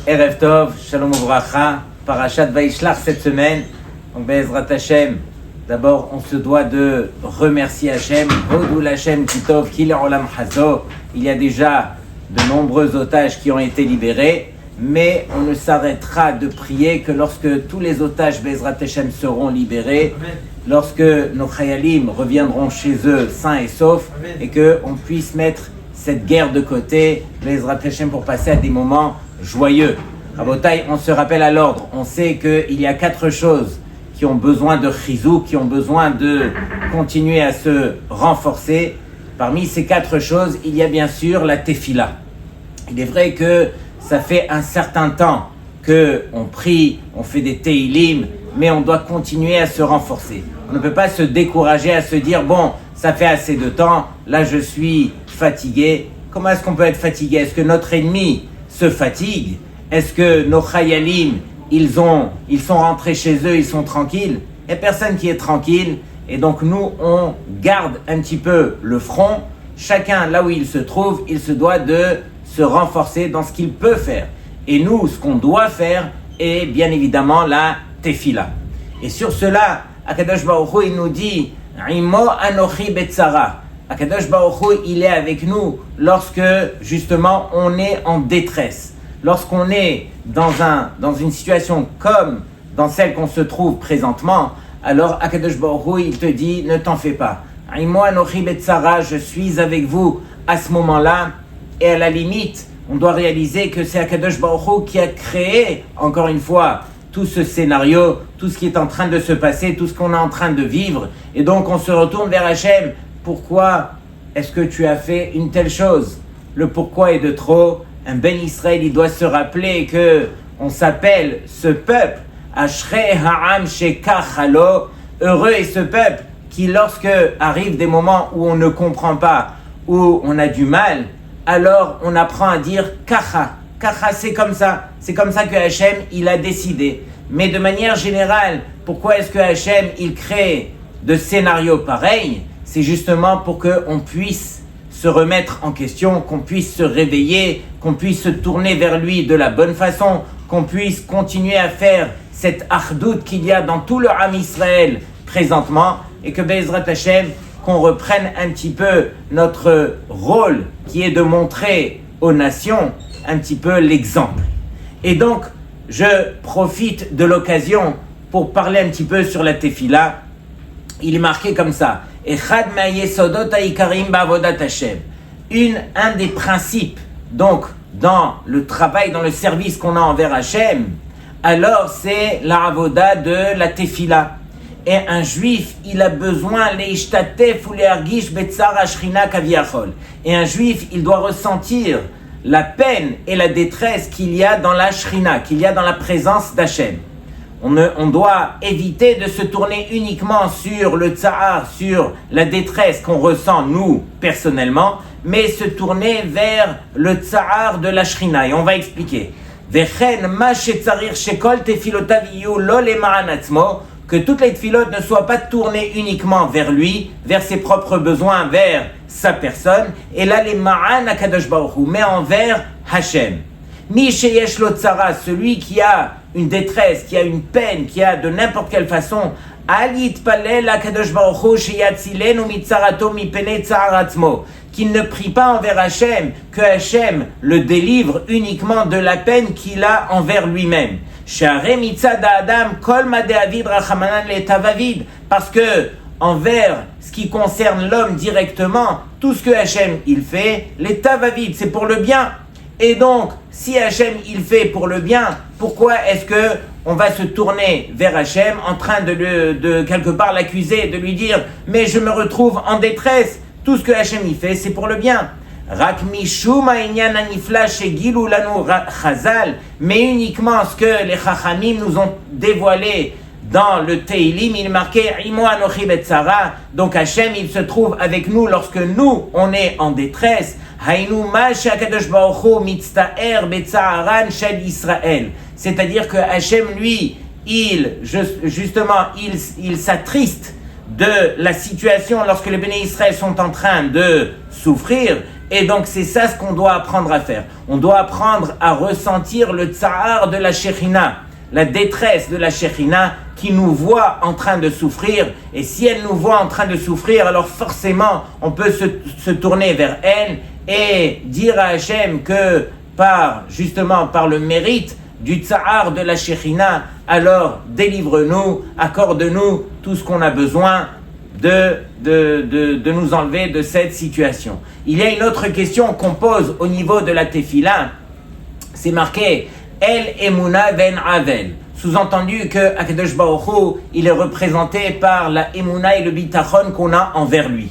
Erev Tov, Shalom Uvracha, Parashat Vaishlach cette semaine. Donc Be'ezrat Hashem, d'abord on se doit de remercier Hashem. Hodou Hashem Kitov Kil Olam Hazo. Il y a déjà de nombreux otages qui ont été libérés, mais on ne s'arrêtera de prier que lorsque tous les otages Be'ezrat Hashem seront libérés, lorsque nos Chayalim reviendront chez eux sains et saufs, et qu'on puisse mettre cette guerre de côté, Be'ezrat Hashem, pour passer à des moments joyeux. Rabotai, on se rappelle à l'ordre, on sait qu'il y a 4 choses qui ont besoin de chizou, qui ont besoin de continuer à se renforcer. Parmi ces 4 choses, il y a bien sûr la tefila. Il est vrai que ça fait un certain temps qu'on prie, on fait des teilim, mais on doit continuer à se renforcer. On ne peut pas se décourager à se dire, bon, ça fait assez de temps, là je suis fatigué. Comment est-ce qu'on peut être fatigué? Est-ce que notre ennemi se fatigue? Est-ce que nos chayalim, ils sont rentrés chez eux, ils sont tranquilles? Il n'y a personne qui est tranquille. Et donc nous, on garde un petit peu le front. Chacun, là où il se trouve, il se doit de se renforcer dans ce qu'il peut faire. Et nous, ce qu'on doit faire est bien évidemment la tefila. Et sur cela, Akadosh Baruch Hu, il nous dit « Imo anochi betzara ». Akadosh Baruch Hu, il est avec nous lorsque justement on est en détresse. Lorsqu'on est dans une situation comme dans celle qu'on se trouve présentement, alors Akadosh Baruch Hu, il te dit, ne t'en fais pas. Imo anochi betzara, je suis avec vous à ce moment-là. Et à la limite, on doit réaliser que c'est Akadosh Baruch Hu qui a créé, encore une fois, tout ce scénario, tout ce qui est en train de se passer, tout ce qu'on est en train de vivre. Et donc on se retourne vers Hachem. Pourquoi est-ce que tu as fait une telle chose? Le pourquoi est de trop. Un Ben Israël, il doit se rappeler que on s'appelle ce peuple Ashrei Ha'am Shekach Halo. Heureux est ce peuple qui, lorsque arrivent des moments où on ne comprend pas, où on a du mal, alors on apprend à dire Kacha. Kacha, c'est comme ça. C'est comme ça que Hachem, il a décidé. Mais de manière générale, pourquoi est-ce que Hachem, il crée de scénarios pareils? C'est justement pour qu'on puisse se remettre en question, qu'on puisse se réveiller, qu'on puisse se tourner vers lui de la bonne façon, qu'on puisse continuer à faire cette achdout qu'il y a dans tout le Ham Israël présentement, et que Be'ezrat Hashem, qu'on reprenne un petit peu notre rôle qui est de montrer aux nations un petit peu l'exemple. Et donc, je profite de l'occasion pour parler un petit peu sur la tefila. Il est marqué comme ça. Un des principes, donc, dans le travail, dans le service qu'on a envers Hachem, alors c'est la avoda de la tefila. Et un juif, il a besoin leishtatef ou lehargish betzar ashrina kaviachol. Et un juif, il doit ressentir la peine et la détresse qu'il y a dans la shrina, qu'il y a dans la présence d'Hachem. On doit éviter de se tourner uniquement sur le tsahar, sur la détresse qu'on ressent nous personnellement, mais se tourner vers le tsahar de la shrina. Et on va expliquer. Vechen ma shetzarir shekol tefilotav yiyu lo lema'an atzmo, que toutes les tfilotes ne soient pas tournées uniquement vers lui, vers ses propres besoins, vers sa personne, et là les ma'an akadosh baruch hu, mais envers Hachem. Mi sheyesh lo tzara, celui qui a une détresse, qui a une peine, qui a de n'importe quelle façon, al yitpalel akadosh baruch hu sheyatzilenu mitzarato mipene tzar atzmo, qu'il ne prie pas envers Hachem, que Hachem le délivre uniquement de la peine qu'il a envers lui-même. Parce que envers ce qui concerne l'homme directement, tout ce que Hachem il fait, les tavavid, c'est pour le bien. Et donc, si Hachem il fait pour le bien, pourquoi est-ce que on va se tourner vers Hachem en train de quelque part l'accuser, de lui dire mais je me retrouve en détresse? Tout ce que Hachem il fait, c'est pour le bien. Mais uniquement ce que les Chachamim nous ont dévoilé dans le Teilim, il est marqué Imo anochi betzara. Donc Hachem il se trouve avec nous lorsque nous on est en détresse. C'est-à-dire que Hachem lui il s'attriste de la situation lorsque les Béné Israël sont en train de souffrir, Et donc c'est ça ce qu'on doit apprendre à faire. On doit apprendre à ressentir le tsahar de la Shekhinah, la détresse de la Shekhinah qui nous voit en train de souffrir. Et si elle nous voit en train de souffrir, alors forcément on peut se tourner vers elle et dire à Hachem que par le mérite du tsahar de la Shekhinah, alors délivre-nous, accorde-nous tout ce qu'on a besoin de nous enlever de cette situation. Il y a une autre question qu'on pose au niveau de la tefila, c'est marqué El Emuna Ben Avel. Sous-entendu que Akadosh Baruch Hu, il est représenté par la Emuna et le bitachon qu'on a envers lui.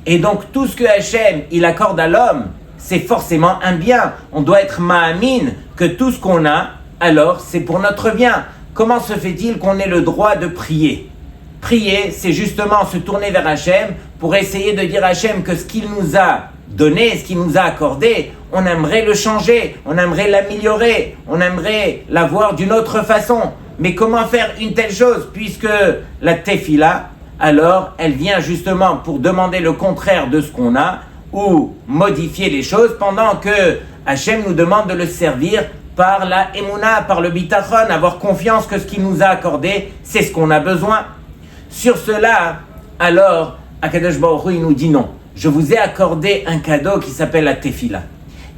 Et donc tout ce que Hachem il accorde à l'homme, c'est forcément un bien. On doit être ma'amin que tout ce qu'on a, alors c'est pour notre bien. Comment se fait-il qu'on ait le droit de prier ? Prier, c'est justement se tourner vers Hachem pour essayer de dire à Hachem que ce qu'il nous a donné, ce qu'il nous a accordé, on aimerait le changer, on aimerait l'améliorer, on aimerait l'avoir d'une autre façon. Mais comment faire une telle chose ? Puisque la tefila, alors, elle vient justement pour demander le contraire de ce qu'on a ou modifier les choses pendant que Hachem nous demande de le servir par la emuna, par le bitachon, avoir confiance que ce qu'il nous a accordé, c'est ce qu'on a besoin. Sur cela, alors, Akadosh Baruch Hu, il nous dit non. Je vous ai accordé un cadeau qui s'appelle la tefila.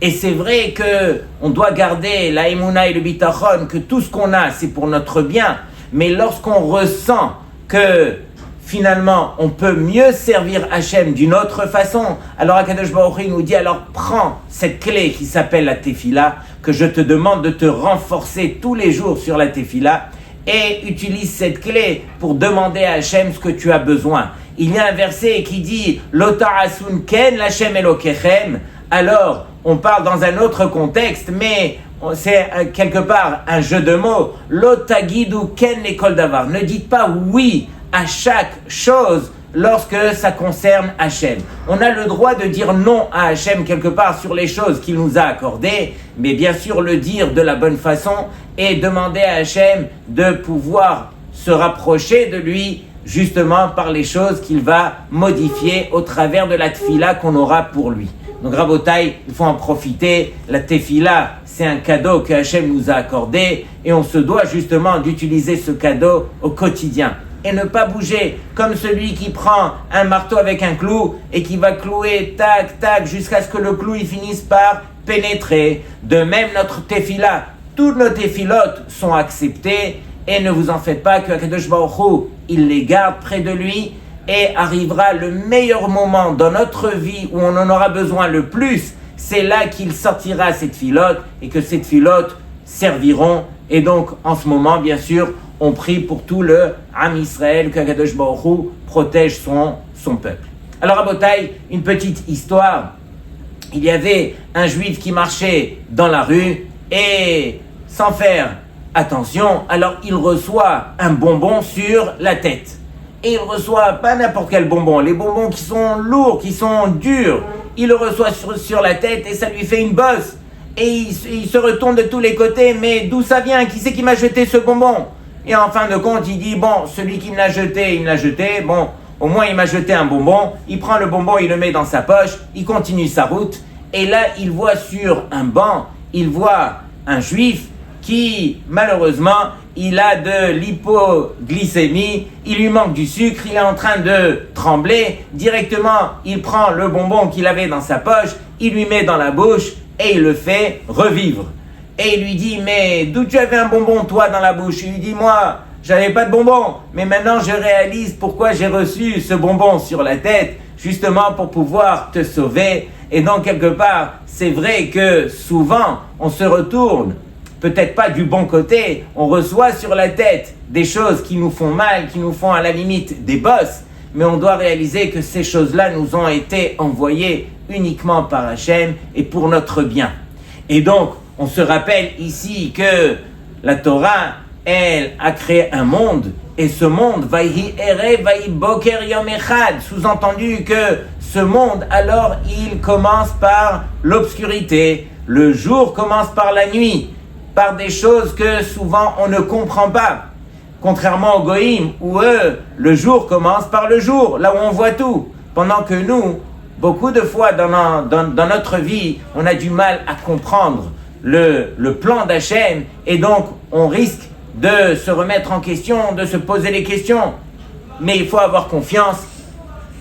Et c'est vrai que on doit garder la emuna et le bitachon, que tout ce qu'on a, c'est pour notre bien. Mais lorsqu'on ressent que finalement, on peut mieux servir Hachem d'une autre façon, alors Akadosh Baruch Hu nous dit, alors prends cette clé qui s'appelle la tefila, que je te demande de te renforcer tous les jours sur la tefila, et utilise cette clé pour demander à Hachem ce que tu as besoin. Il y a un verset qui dit « Lota'asun ken l'Hachem elokechem » alors, on parle dans un autre contexte, mais c'est quelque part un jeu de mots. « Lotagidu ken lekol davar » ne dites pas oui à chaque chose lorsque ça concerne Hachem. On a le droit de dire non à Hachem quelque part sur les choses qu'il nous a accordées, mais bien sûr le dire de la bonne façon et demander à Hachem de pouvoir se rapprocher de lui justement par les choses qu'il va modifier au travers de la tefila qu'on aura pour lui. Donc Rabotai, il faut en profiter. La tefila, c'est un cadeau que Hachem nous a accordé et on se doit justement d'utiliser ce cadeau au quotidien. Et ne pas bouger comme celui qui prend un marteau avec un clou et qui va clouer tac tac jusqu'à ce que le clou il finisse par pénétrer. De même notre tefila, toutes nos tefilotes sont acceptées et ne vous en faites pas que Akadosh Baruch Hu, il les garde près de lui et arrivera le meilleur moment dans notre vie où on en aura besoin le plus. C'est là qu'il sortira cette filote et que cette filote serviront. Et donc en ce moment bien sûr on prie pour tout le Am Israël, que Akadosh Baruch Hu protège son peuple. Alors à Botaï, une petite histoire. Il y avait un juif qui marchait dans la rue et sans faire attention, alors il reçoit un bonbon sur la tête. Et il reçoit pas n'importe quel bonbon, les bonbons qui sont lourds, qui sont durs. Il le reçoit sur la tête et ça lui fait une bosse. Et il se retourne de tous les côtés, mais d'où ça vient ? Qui c'est qui m'a jeté ce bonbon ? Et en fin de compte, il dit, bon, celui qui me l'a jeté, il me l'a jeté, bon, au moins il m'a jeté un bonbon, il prend le bonbon, il le met dans sa poche, il continue sa route, et là, il voit sur un banc, il voit un juif qui, malheureusement, il a de l'hypoglycémie, il lui manque du sucre, il est en train de trembler, directement, il prend le bonbon qu'il avait dans sa poche, il lui met dans la bouche, et il le fait revivre. Et il lui dit, mais d'où tu avais un bonbon toi dans la bouche ? Il lui dit, moi, j'avais pas de bonbon, mais maintenant je réalise pourquoi j'ai reçu ce bonbon sur la tête, justement pour pouvoir te sauver. Et donc quelque part, c'est vrai que souvent, on se retourne, peut-être pas du bon côté, on reçoit sur la tête des choses qui nous font mal, qui nous font à la limite des bosses, mais on doit réaliser que ces choses-là nous ont été envoyées uniquement par Hachem et pour notre bien. Et donc, on se rappelle ici que la Torah, elle a créé un monde, et ce monde, Vayhi Erev, Vayhi Boker Yom Echad, sous-entendu que ce monde, alors, il commence par l'obscurité, le jour commence par la nuit, par des choses que souvent on ne comprend pas. Contrairement aux Goïm, où eux, le jour commence par le jour, là où on voit tout. Pendant que nous, beaucoup de fois dans notre vie, on a du mal à comprendre le plan d'Hachem, et donc on risque de se remettre en question, de se poser les questions. Mais il faut avoir confiance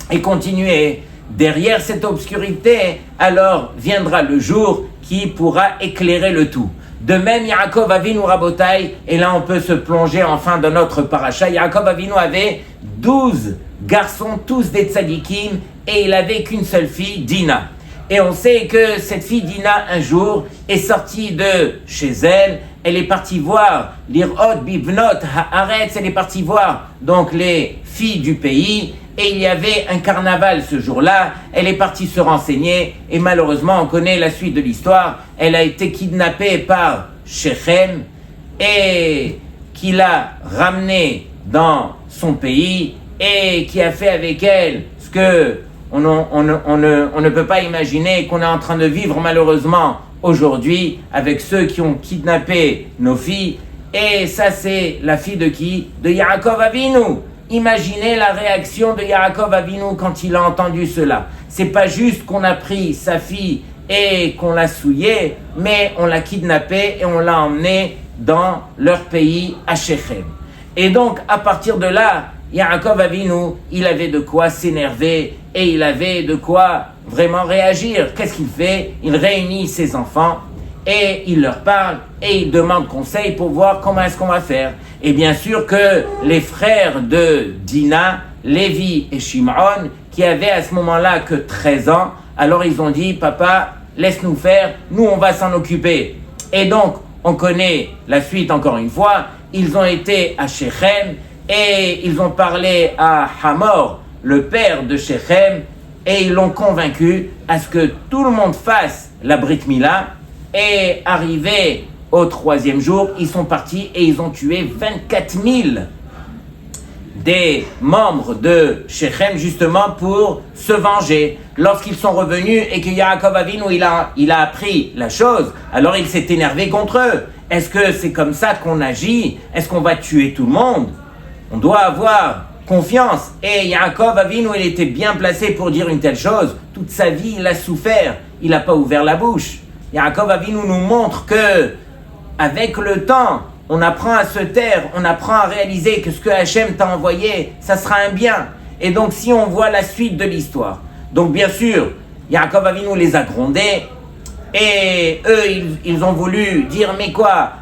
et continuer. Derrière cette obscurité, alors viendra le jour qui pourra éclairer le tout. De même, Yaakov Avinu Rabotai, et là on peut se plonger enfin dans notre paracha. Yaakov Avinu avait 12 garçons, tous des tzadikim, et il avait qu'une seule fille, Dina. Et on sait que cette fille Dina, un jour, est sortie de chez elle. Elle est partie voir l'Irot Bibnot Haaretz, elle est partie voir donc les filles du pays. Et il y avait un carnaval ce jour-là. Elle est partie se renseigner. Et malheureusement, on connaît la suite de l'histoire. Elle a été kidnappée par Shechem et qui l'a ramenée dans son pays et qui a fait avec elle ce que on ne peut pas imaginer, qu'on est en train de vivre malheureusement aujourd'hui avec ceux qui ont kidnappé nos filles. Et ça, c'est la fille de qui? De Yaakov Avinu. Imaginez la réaction de Yaakov Avinu quand il a entendu cela. C'est pas juste qu'on a pris sa fille et qu'on l'a souillée, mais on l'a kidnappée et on l'a emmenée dans leur pays à Shechem. Et donc, à partir de là, Yaakov Avinu, il avait de quoi s'énerver et il avait de quoi vraiment réagir. Qu'est-ce qu'il fait? Il réunit ses enfants et il leur parle et il demande conseil pour voir comment est-ce qu'on va faire. Et bien sûr que les frères de Dina, Lévi et Shimon, qui avaient à ce moment-là que 13 ans, alors ils ont dit, papa, laisse-nous faire, nous on va s'en occuper. Et donc, on connaît la suite encore une fois, ils ont été à Shechem et ils ont parlé à Hamor, le père de Shechem, et ils l'ont convaincu à ce que tout le monde fasse la Brit Mila. Et arrivé au 3e jour, ils sont partis et ils ont tué 24 000 des membres de Shechem justement pour se venger. Lorsqu'ils sont revenus et que Yaakov Avinu il a appris la chose, alors il s'est énervé contre eux. Est-ce que c'est comme ça qu'on agit? Est-ce qu'on va tuer tout le monde? On doit avoir confiance. Et Yaakov Avinu, il était bien placé pour dire une telle chose. Toute sa vie, il a souffert. Il n'a pas ouvert la bouche. Yaakov Avinu nous montre que, avec le temps, on apprend à se taire, on apprend à réaliser que ce que Hachem t'a envoyé, ça sera un bien. Et donc, si on voit la suite de l'histoire, donc bien sûr, Yaakov Avinu les a grondés, et eux, ils ont voulu dire, mais quoi,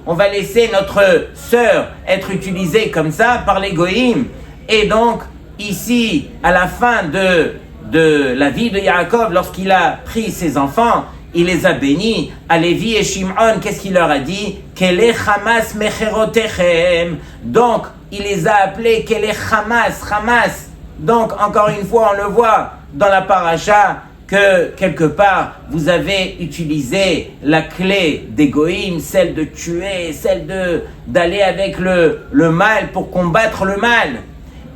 on va laisser notre sœur être utilisée comme ça par les goïms. Et donc, ici, à la fin de la vie de Yaakov, lorsqu'il a pris ses enfants, il les a bénis. À Lévi et Shimon, qu'est-ce qu'il leur a dit? Kele Hamas mecherotechem. Donc, il les a appelés Kele Hamas. Donc, encore une fois, on le voit dans la paracha, que quelque part, vous avez utilisé la clé des goïms, celle de tuer, celle d'aller avec le mal pour combattre le mal.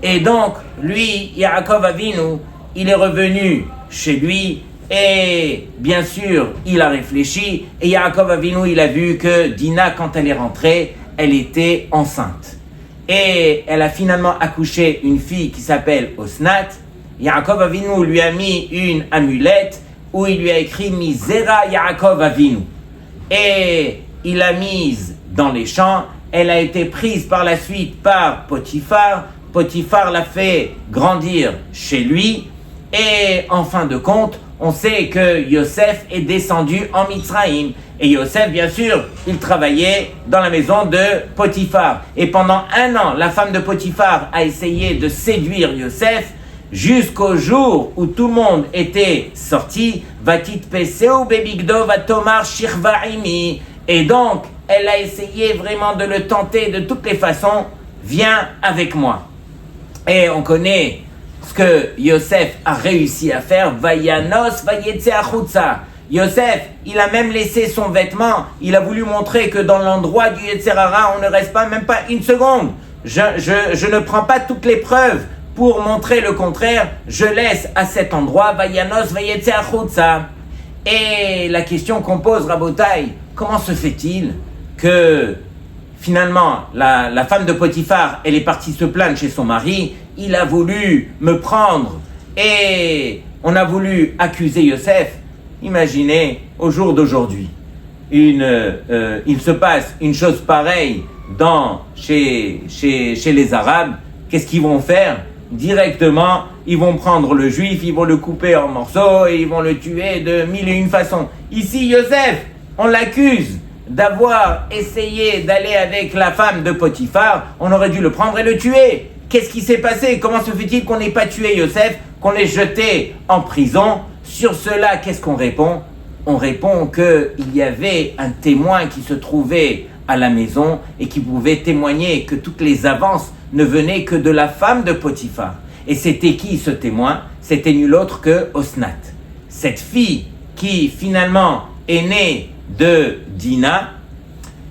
Et donc, lui, Yaakov Avinu, il est revenu chez lui et bien sûr, il a réfléchi et Yaakov Avinu, il a vu que Dina, quand elle est rentrée, elle était enceinte. Et elle a finalement accouché une fille qui s'appelle Osnat. Yaakov Avinu lui a mis une amulette où il lui a écrit Misera Yaakov Avinu. Et il l'a mise dans les champs. Elle a été prise par la suite par Potiphar. Potiphar l'a fait grandir chez lui. Et en fin de compte, on sait que Yosef est descendu en Mitzraïm. Et Yosef, bien sûr, il travaillait dans la maison de Potiphar. Et pendant 1 an, la femme de Potiphar a essayé de séduire Yosef jusqu'au jour où tout le monde était sorti. Vatit peseu bebigdo vatomar shirvaimi. Et donc, elle a essayé vraiment de le tenter de toutes les façons. Viens avec moi. Et on connaît ce que Yosef a réussi à faire. Vayanos vayetse achutza. Yosef, il a même laissé son vêtement. Il a voulu montrer que dans l'endroit du Yetzer Hara, on ne reste pas même pas une seconde. Je ne prends pas toutes les preuves pour montrer le contraire. Je laisse à cet endroit Vayanos vayetse achutza. Et la question qu'on pose, Rabotai, comment se fait-il que finalement, la femme de Potiphar, elle est partie se plaindre chez son mari, il a voulu me prendre et on a voulu accuser Yosef. Imaginez, au jour d'aujourd'hui, il se passe une chose pareille chez les Arabes. Qu'est-ce qu'ils vont faire? Directement, ils vont prendre le juif, ils vont le couper en morceaux et ils vont le tuer de mille et une façons. Ici, Yosef, on l'accuse d'avoir essayé d'aller avec la femme de Potiphar. On aurait dû le prendre et le tuer. Qu'est-ce qui s'est passé? Comment se fait-il qu'on n'ait pas tué Yosef, qu'on l'ait jeté en prison? Sur cela, qu'est-ce qu'on répond? On répond qu'il y avait un témoin qui se trouvait à la maison et qui pouvait témoigner que toutes les avances ne venaient que de la femme de Potiphar. Et c'était qui ce témoin? C'était nul autre que Osnat. Cette fille qui finalement est née de Dina.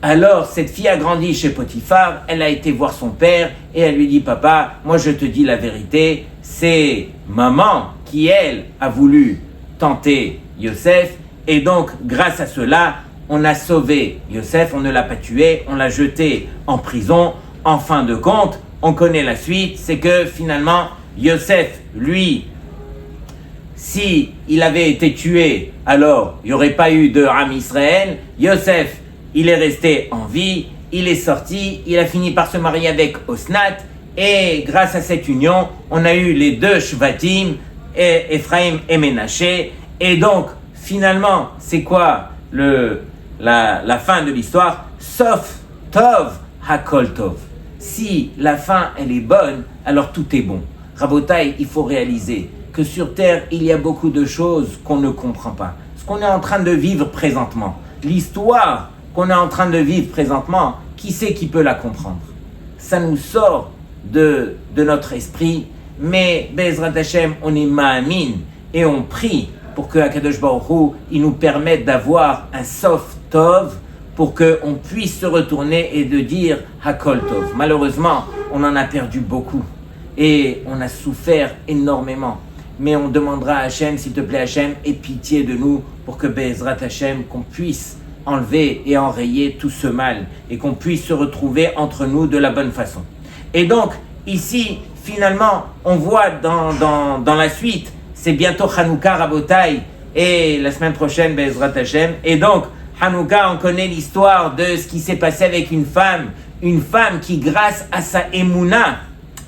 Alors cette fille a grandi chez Potiphar, elle a été voir son père et elle lui dit: papa, moi je te dis la vérité, c'est maman qui elle a voulu tenter Yosef et donc grâce à cela on a sauvé Yosef, on ne l'a pas tué, on l'a jeté en prison. En fin de compte, on connaît la suite, c'est que finalement Yosef, lui, si il avait été tué, alors il n'y aurait pas eu de Am Israël. Yosef, il est resté en vie, il est sorti, il a fini par se marier avec Osnat, et grâce à cette union, on a eu les deux Shvatim, Ephraim et Ménaché, et donc finalement, c'est quoi la fin de l'histoire? Sauf Tov Hakol Tov. Si la fin elle est bonne, alors tout est bon. Rabotai, il faut réaliser que sur terre, il y a beaucoup de choses qu'on ne comprend pas. Ce qu'on est en train de vivre présentement, l'histoire qu'on est en train de vivre présentement, qui c'est qui peut la comprendre? Ça nous sort de notre esprit, mais Bezrat Hashem, on est ma'amin et on prie pour que Akadosh Baruch Hu, il nous permette d'avoir un sof tov pour qu'on puisse se retourner et de dire Hakol Tov. Malheureusement, on en a perdu beaucoup et on a souffert énormément. Mais on demandera à Hachem, s'il te plaît Hachem, aie pitié de nous pour que Bezrat Hachem, qu'on puisse enlever et enrayer tout ce mal et qu'on puisse se retrouver entre nous de la bonne façon. Et donc, ici, finalement, on voit dans la suite, c'est bientôt Hanouka Rabotai et la semaine prochaine, Bezrat Hachem. Et donc, Hanouka, on connaît l'histoire de ce qui s'est passé avec une femme qui, grâce à sa émouna,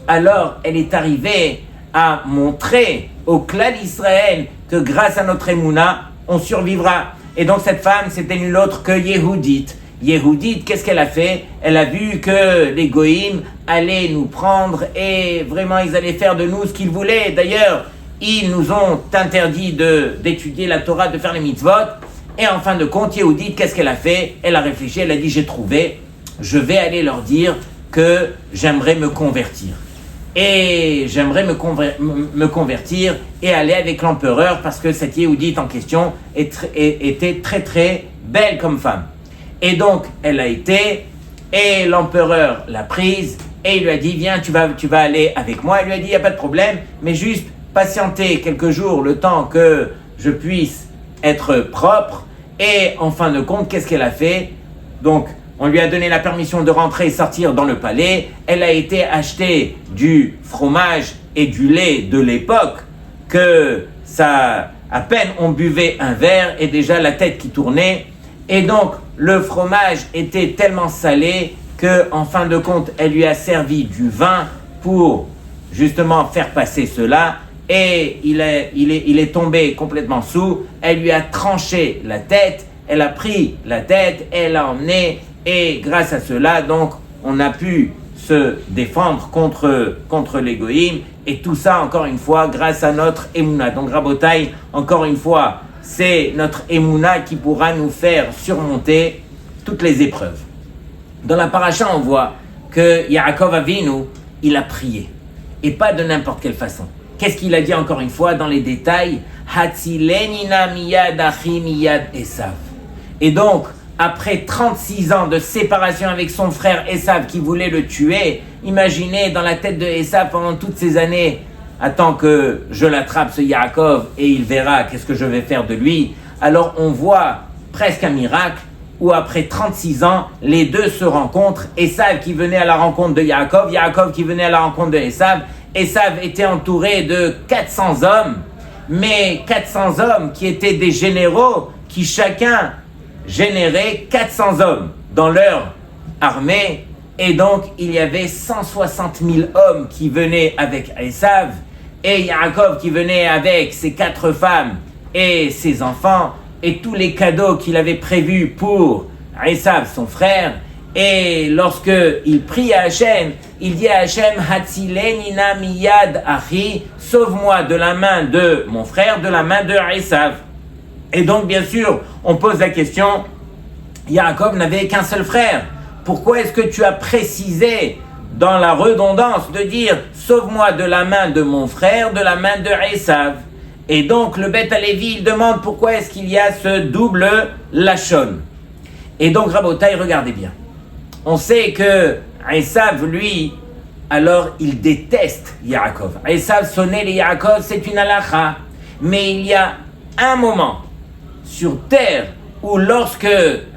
alors elle est arrivée à montrer au clan d'Israël que grâce à notre émouna, on survivra. Et donc cette femme, c'était nulle autre que Yehudit. Yehudit, qu'est-ce qu'elle a fait? Elle a vu que les Goïms allaient nous prendre et vraiment ils allaient faire de nous ce qu'ils voulaient. D'ailleurs, ils nous ont interdit d'étudier la Torah, de faire les mitzvot. Et en fin de compte, Yehudit, qu'est-ce qu'elle a fait? Elle a réfléchi, elle a dit: j'ai trouvé, je vais aller leur dire que j'aimerais me convertir. Et j'aimerais me convertir et aller avec l'empereur parce que cette Yehudite en question était très très belle comme femme. Et donc elle a été et l'empereur l'a prise et il lui a dit: viens, tu vas aller avec moi. Il lui a dit: il n'y a pas de problème, mais juste patienter quelques jours le temps que je puisse être propre. Et en fin de compte, qu'est-ce qu'elle a fait? Donc on lui a donné la permission de rentrer et sortir dans le palais. Elle a été acheter du fromage et du lait de l'époque que ça, à peine on buvait un verre et déjà la tête qui tournait. Et donc le fromage était tellement salé que en fin de compte, elle lui a servi du vin pour justement faire passer cela. Et il est tombé complètement sous. Elle lui a tranché la tête. Elle a pris la tête, elle l'a emmenée. Et grâce à cela, donc, on a pu se défendre contre les Goïms. Et tout ça, encore une fois, grâce à notre Emouna. Donc, Rabotai, encore une fois, c'est notre Emouna qui pourra nous faire surmonter toutes les épreuves. Dans la paracha, on voit que Yaakov Avinu, il a prié. Et pas de n'importe quelle façon. Qu'est-ce qu'il a dit encore une fois dans les détails? Hatzilenina miyad achi miyad Esav. Et donc, après 36 ans de séparation avec son frère Esav qui voulait le tuer, imaginez dans la tête de Esav pendant toutes ces années, attends que je l'attrape ce Yaakov et il verra qu'est-ce que je vais faire de lui. Alors on voit presque un miracle où après 36 ans, les deux se rencontrent. Esav qui venait à la rencontre de Yaakov, Yaakov qui venait à la rencontre de Esav. Esav était entouré de 400 hommes, mais 400 hommes qui étaient des généraux, qui chacun générait 400 hommes dans leur armée. Et donc, il y avait 160 000 hommes qui venaient avec Esav, et Yaakov qui venait avec ses 4 femmes et ses enfants, et tous les cadeaux qu'il avait prévus pour Esav, son frère. Et lorsque il prie à Hachem, il dit à Hachem, Hatzilenina miyad achi, sauve-moi de la main de mon frère, de la main de Esav. Et donc, bien sûr, on pose la question, Yaakov n'avait qu'un seul frère. Pourquoi est-ce que tu as précisé dans la redondance de dire « Sauve-moi de la main de mon frère, de la main de Esav » Et donc le Beth Alevi, il demande pourquoi est-ce qu'il y a ce double lachon. Et donc Rabotai, regardez bien. On sait que Esav, lui, alors il déteste Yaakov. Esav sonner les Yaakov, c'est une halakha. Mais il y a un moment sur terre où lorsque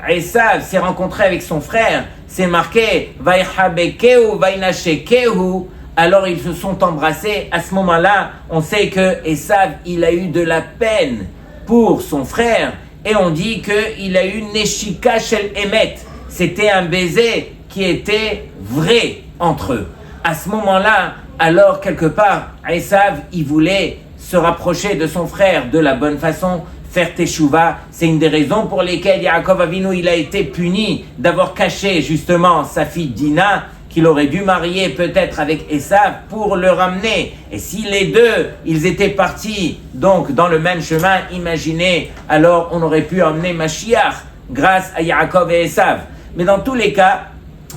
Esav s'est rencontré avec son frère, c'est marqué « Vaihabekeu, vainashekehu » alors ils se sont embrassés. À ce moment-là, on sait que Esav, il a eu de la peine pour son frère, et on dit qu'il a eu Neshika Shel Emet. C'était un baiser qui était vrai entre eux. À ce moment-là, alors quelque part, Esav, il voulait se rapprocher de son frère de la bonne façon, faire teshuva. C'est une des raisons pour lesquelles Yaakov Avinu, il a été puni d'avoir caché justement sa fille Dina, qu'il aurait dû marier peut-être avec Esav pour le ramener. Et si les deux, ils étaient partis donc dans le même chemin, imaginez, alors on aurait pu emmener Mashiach grâce à Yaakov et Esav. Mais dans tous les cas,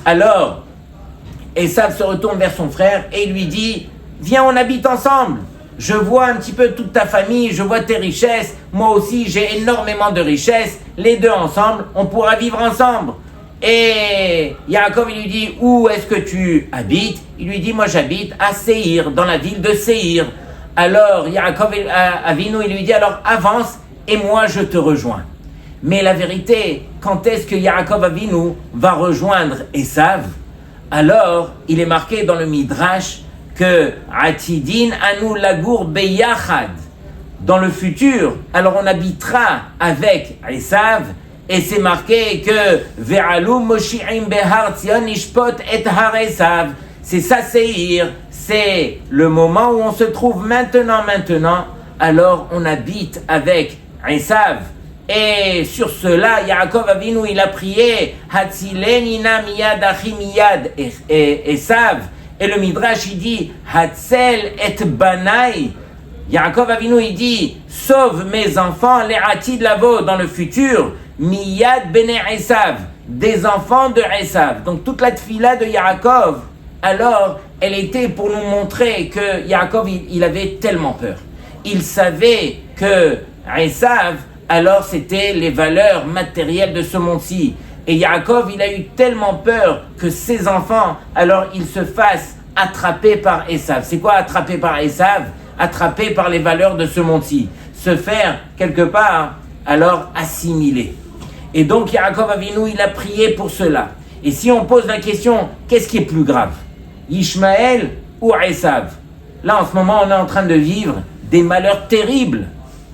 alors Esav se retourne vers son frère et lui dit « Viens, on habite ensemble. Je vois un petit peu toute ta famille, je vois tes richesses. Moi aussi, j'ai énormément de richesses. Les deux ensemble, on pourra vivre ensemble. » Et Yaakov, il lui dit, où est-ce que tu habites? Il lui dit, moi j'habite à Seir, dans la ville de Seir. Alors Yaakov Avinu, il lui dit, alors avance et moi je te rejoins. Mais la vérité, quand est-ce que Yaakov Avinu va rejoindre Esav? Alors, il est marqué dans le Midrash que Atidin anu lagour beyachad. Dans le futur, alors on habitera avec Esav. Et c'est marqué que Ve'alu Moshi'im Behar Tzion Ishpot et Har Esav. C'est ça, Seir. C'est le moment où on se trouve maintenant. Alors on habite avec Esav. Et sur cela, Yaakov Avinu, il a prié Hatzilenina miyad achi miyad Esav. Et le Midrash, il dit Hatzel et banai. Yaakov Avinu, il dit sauve mes enfants, les atid lavo dans le futur. Miyad bene Esav, des enfants de Esav. Donc toute la tfila de Yaakov, alors elle était pour nous montrer que Yaakov, il avait tellement peur. Il savait que Esav, alors c'était les valeurs matérielles de ce monde-ci. Et Yaakov, il a eu tellement peur que ses enfants, alors ils se fassent attraper par Esav. C'est quoi attraper par Esav? Attraper par les valeurs de ce monde-ci. Se faire quelque part, alors assimiler. Et donc Yaakov Avinu, il a prié pour cela. Et si on pose la question, qu'est-ce qui est plus grave? Ishmaël ou Esav? Là, en ce moment, on est en train de vivre des malheurs terribles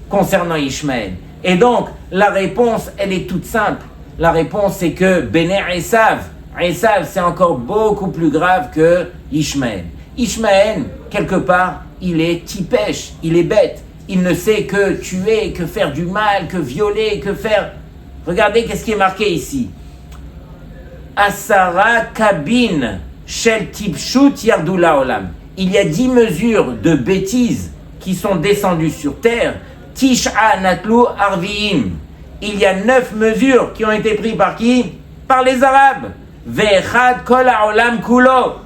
concernant Ishmaël. Et donc, la réponse, elle est toute simple. La réponse, c'est que Béné Esav, c'est encore beaucoup plus grave que Ishmaël. Ishmaël, quelque part, il est tipèche, il est bête. Il ne sait que tuer, que faire du mal, que violer, que faire... Regardez qu'est-ce qui est marqué ici. Asara kabin shel tipshut yardula olam. Il y a 10 mesures de bêtises qui sont descendues sur terre. Tish'a natlu arviim. Il y a 9 mesures qui ont été prises par qui? Par les Arabes. Ve'echad kol ha'olam kulo.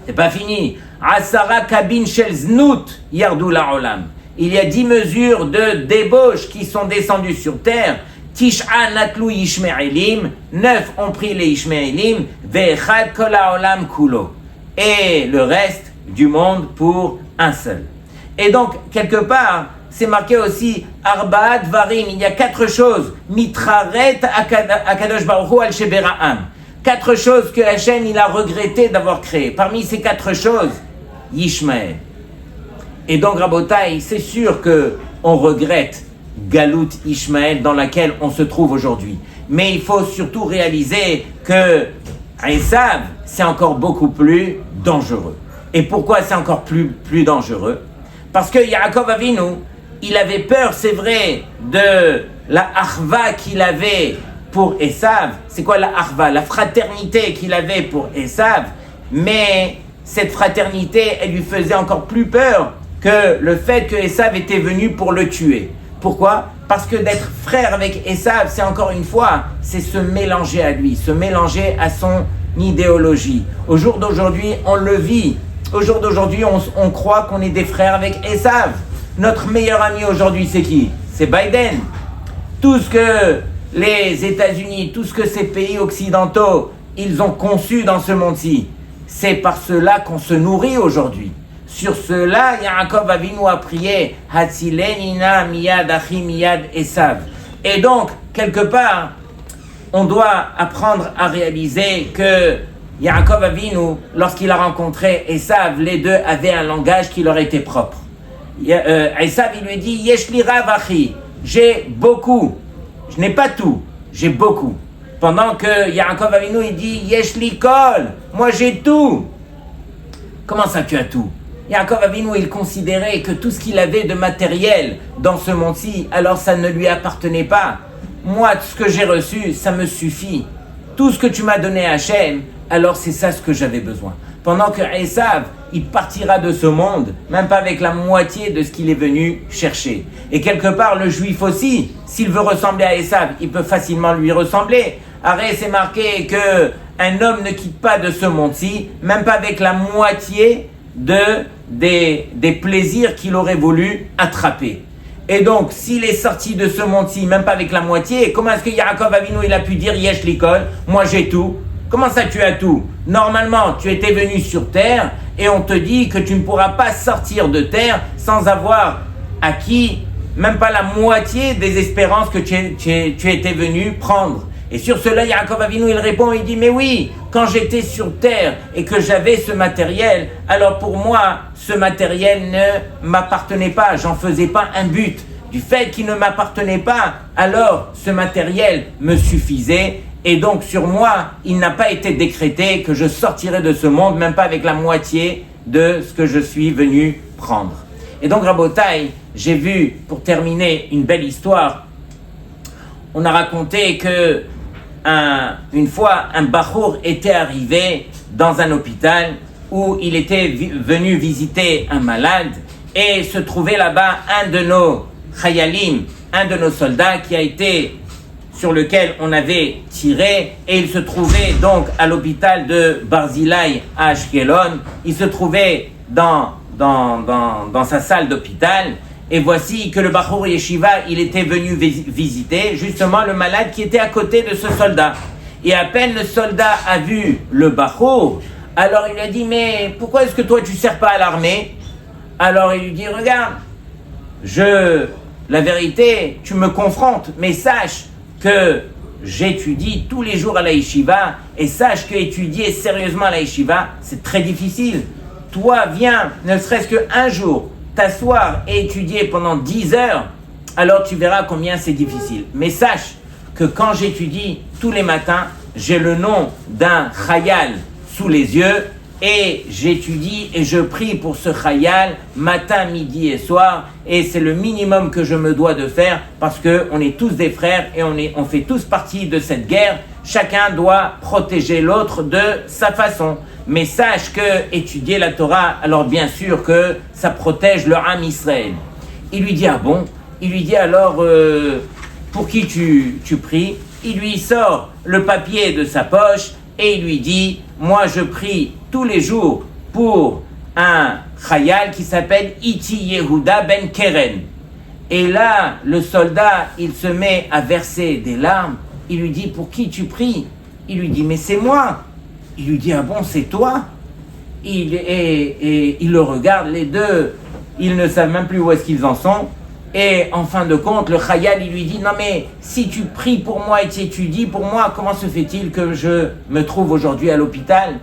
C'est pas fini. Asara kabin shel znut yardula olam. Il y a 10 mesures de débauche qui sont descendues sur terre. Tish'a natlu Ishmaelim, 9 ont pris les Ishmaelim, ve'echad kol ha'olam kulo. Et le reste du monde pour un seul. Et donc, quelque part, c'est marqué aussi Arbaat Varim. Il y a 4 choses. Mitraret Akadosh Baruch Hu al Shebera'am. 4 choses que Hachem il a regretté d'avoir créées. Parmi ces 4 choses, Yishmael. Et donc, Rabotai, c'est sûr qu'on regrette Galout Ishmael dans laquelle on se trouve aujourd'hui. Mais il faut surtout réaliser que Esav, c'est encore beaucoup plus dangereux. Et pourquoi c'est encore plus dangereux? Parce que Yaakov Avinu, il avait peur, c'est vrai, de la Arva qu'il avait pour Esav. C'est quoi la Arva? La fraternité qu'il avait pour Esav. Mais cette fraternité, elle lui faisait encore plus peur que le fait que Esav était venu pour le tuer. Pourquoi? Parce que d'être frère avec Esav, c'est encore une fois, c'est se mélanger à lui, se mélanger à son idéologie. Au jour d'aujourd'hui, on le vit. Au jour d'aujourd'hui, on croit qu'on est des frères avec Esav. Notre meilleur ami aujourd'hui, c'est qui? C'est Biden. Tout ce que les États-Unis, tout ce que ces pays occidentaux, ils ont conçu dans ce monde-ci, c'est par cela qu'on se nourrit aujourd'hui. Sur cela, Yaakov Avinu a prié Hatzilenina miyad achi miyad Esav. Et donc, quelque part, on doit apprendre à réaliser que Yaakov Avinu, lorsqu'il a rencontré Esav, les deux avaient un langage qui leur était propre. Esav, il lui dit Yesh li rav achi, j'ai beaucoup, je n'ai pas tout, j'ai beaucoup. Pendant que Yaakov Avinu, il dit Yesh li kol, moi j'ai tout. Comment ça tu as tout? Yaakov Avinu, il considérait que tout ce qu'il avait de matériel dans ce monde-ci, alors ça ne lui appartenait pas. Moi, tout ce que j'ai reçu, ça me suffit. Tout ce que tu m'as donné, Hachem, alors c'est ça ce que j'avais besoin. Pendant que Esav, il partira de ce monde, même pas avec la moitié de ce qu'il est venu chercher. Et quelque part, le juif aussi, s'il veut ressembler à Esav, il peut facilement lui ressembler. Arrête, c'est marqué qu'un homme ne quitte pas de ce monde-ci, même pas avec la moitié des plaisirs qu'il aurait voulu attraper. Et donc, s'il est sorti de ce monde-ci, même pas avec la moitié, comment est-ce que Yaakov Avinu, il a pu dire Yesh likol, moi j'ai tout? Comment ça tu as tout? Normalement, tu étais venu sur terre et on te dit que tu ne pourras pas sortir de terre sans avoir acquis même pas la moitié des espérances que tu étais venu prendre. Et sur cela, Yaakov Avinu, il répond, il dit, mais oui, quand j'étais sur terre et que j'avais ce matériel, alors pour moi, ce matériel ne m'appartenait pas, j'en faisais pas un but. Du fait qu'il ne m'appartenait pas, alors ce matériel me suffisait. Et donc sur moi, il n'a pas été décrété que je sortirais de ce monde, même pas avec la moitié de ce que je suis venu prendre. Et donc Rabotai, j'ai vu, pour terminer, une belle histoire. On a raconté que une fois, un bachour était arrivé dans un hôpital où il était venu visiter un malade et se trouvait là-bas un de nos chayalim, un de nos soldats sur lequel on avait tiré, et il se trouvait donc à l'hôpital de Barzilai à Ashkelon. Il se trouvait dans sa salle d'hôpital. Et voici que le Bachour Yeshiva, il était venu visiter justement le malade qui était à côté de ce soldat. Et à peine le soldat a vu le Bachour, alors il a dit, mais pourquoi est-ce que toi tu ne sers pas à l'armée? Alors il lui dit, regarde, la vérité, tu me confrontes, mais sache que j'étudie tous les jours à la Yeshiva, et sache qu'étudier sérieusement à la Yeshiva, c'est très difficile. Toi, viens, ne serait-ce qu'un jour, t'asseoir et étudier pendant 10 heures, alors tu verras combien c'est difficile. Mais sache que quand j'étudie tous les matins, j'ai le nom d'un chayal sous les yeux et j'étudie et je prie pour ce chayal matin, midi et soir, et c'est le minimum que je me dois de faire parce qu'on est tous des frères et on fait tous partie de cette guerre. Chacun doit protéger l'autre de sa façon. Mais sache que étudier la Torah, alors bien sûr que ça protège le Ham Israël. Il lui dit, ah bon? Il lui dit, alors, pour qui tu pries? Il lui sort le papier de sa poche et il lui dit, moi je prie tous les jours pour un chayal qui s'appelle Iti Yehuda ben Keren. Et là, le soldat, il se met à verser des larmes. Il lui dit, pour qui tu pries? Il lui dit, mais c'est moi. Il lui dit, ah bon, c'est toi? Il le regarde, les deux, ils ne savent même plus où est-ce qu'ils en sont. Et en fin de compte, le Khayal, il lui dit, non mais si tu pries pour moi et tu étudies pour moi, comment se fait-il que je me trouve aujourd'hui à l'hôpital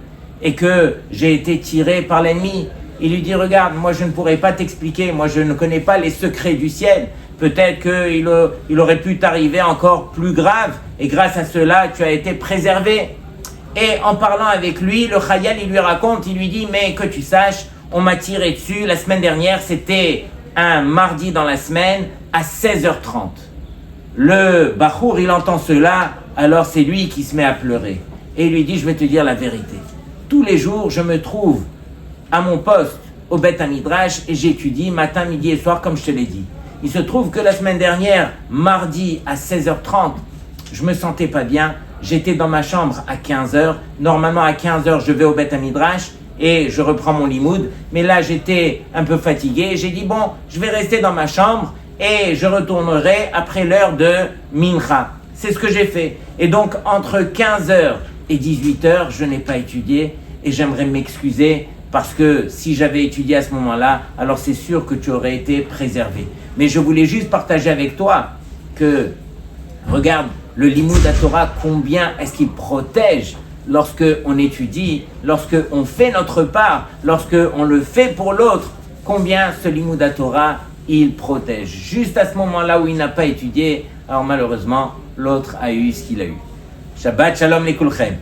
et que j'ai été tiré par l'ennemi? Il lui dit, regarde, moi je ne pourrais pas t'expliquer, moi je ne connais pas les secrets du ciel. Peut-être qu'il aurait pu t'arriver encore plus grave et grâce à cela, tu as été préservé. Et en parlant avec lui, le Khayal, il lui raconte, il lui dit, mais que tu saches, on m'a tiré dessus, la semaine dernière, c'était un mardi dans la semaine à 16h30. Le Bachour, il entend cela, alors c'est lui qui se met à pleurer. Et il lui dit, je vais te dire la vérité. Tous les jours, je me trouve à mon poste au Beth Midrash et j'étudie matin, midi et soir, comme je te l'ai dit. Il se trouve que la semaine dernière, mardi à 16h30, je me sentais pas bien. J'étais dans ma chambre à 15h. Normalement, à 15h, je vais au Beth Midrash et je reprends mon limoud. Mais là, j'étais un peu fatigué. J'ai dit, bon, je vais rester dans ma chambre et je retournerai après l'heure de Mincha. C'est ce que j'ai fait. Et donc, entre 15h et 18h, je n'ai pas étudié et j'aimerais m'excuser parce que si j'avais étudié à ce moment-là, alors c'est sûr que tu aurais été préservé. Mais je voulais juste partager avec toi que, regarde, le Limoud Torah, combien est-ce qu'il protège lorsque on étudie, lorsque on fait notre part, lorsque on le fait pour l'autre, combien ce Limoud Torah, il protège. Juste à ce moment-là où il n'a pas étudié, alors malheureusement, l'autre a eu ce qu'il a eu. Shabbat Shalom les Kulchem.